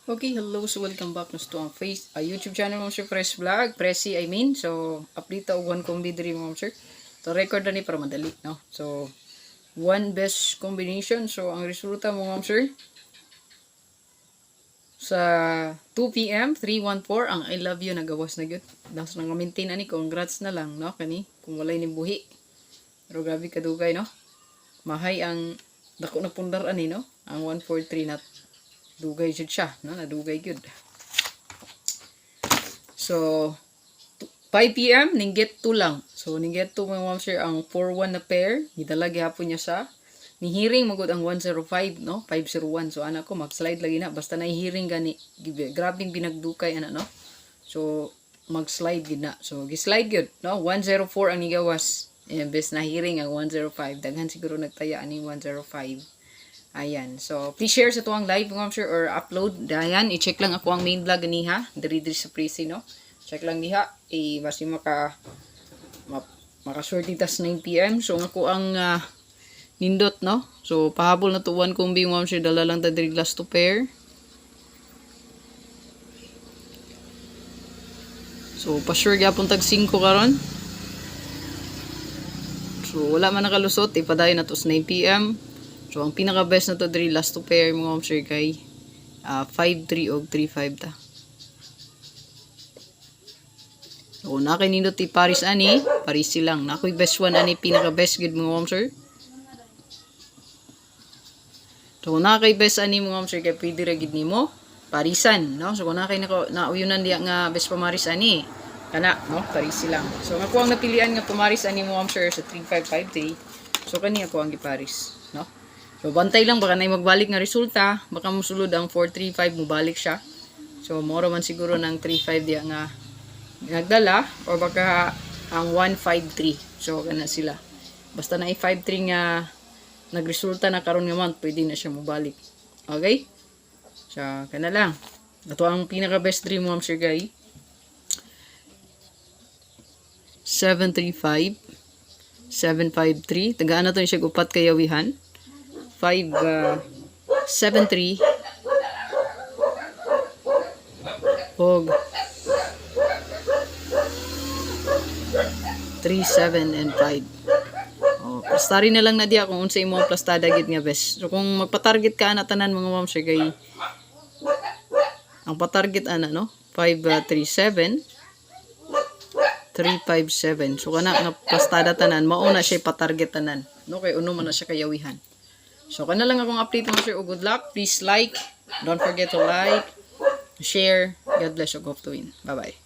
Okay, hello. So, welcome back na to ang YouTube channel mo, sir. Fresh Vlog. Presi, I mean. So, update ta og one combi diri mo, sir. To record na ni para madali, no? So, one best combination. So, ang resulta mo, sir, sa 2 p.m. 314 ang I love you nagawas na gyud. Das nang maintain ani, congrats na lang, no? Kani kung walay ni buhi. Pero grabe kadugay, no? Mahay ang dako na pundar ani, no? Ang 143 na dugay jud siya, no? Nadugay gyud. So 5 p.m. ninggit 2 lang. So ninggit 2 mga ma'am sir ang 4-1 na pair. Gidala gyapon niya sa nihiring magud ang 105, no? 501. So anak ko mag-slide lagi na basta nahihiring gani. Grabing binagdukay ana, no? So mag-slide gid na. So gi-slide gyud, no? 104 ang nigawas. Bes nahiring ang 105. Daghan siguro nagtaya ani 105. Ayan. So, please share sa tuwang live, mga sure, or upload. Ayan, i-check lang ako ang main vlog niha. Diri sa Presi, no? Check lang niha. Basi maka-short itas 9 p.m. So, ako ang nindot, no? So, pahabol na tuwan kumbi, mga sure, dala lang ta diri glass to pair. So, pa-sure gyapon tag 5 karon. So, wala man nakalusot. Ipadayon na to sa 9 p.m. So, ang pinaka-best na to diri last to pair mga ma'am sir kay 5-3 o 3-5 ta. So, nakay nindot ti Paris ani, Paris silang. Nakoy best one ani pinaka-best gud mga ma'am sir. So, nakay best ani mga ma'am sir kay pwede ra gid nimo Parisan, no? So, kung nakay nauyunan diya nga best pamaris ani, kana, no? Paris silang. So, ako ang napilian nga pamaris ani mga ma'am sir sa 3553. So, kani ako ang giparis, no? So, bantay lang, baka na magbalik nga resulta, baka musulod ang 435, mubalik siya. So, moro man siguro ng 35 diya nga nagdala, o baka ang 153. So, kana sila. Basta na i-53 nga nagresulta na karon nga month, pwede na siya mubalik. Okay? So, kana lang. Ito ang pinaka-best dream mo, sir guy. 735, 753. Tagaan na ito siya upat kayawihan. 573 og 37 and 5. Oh, plastari na lang na diya kung unsa imong plastada gid nga best. So kung magpa-target ka ana tanan mga ma'am sir kay ang pa-target ana, no? 537 357. So kana nga plastada tanan mao na siya pa-target tanan, no? Kay uno man na siya kayawihan. So, kana lang akong update mga sir. Good luck. Please like. Don't forget to like, share. God bless you. Go to win. Bye-bye.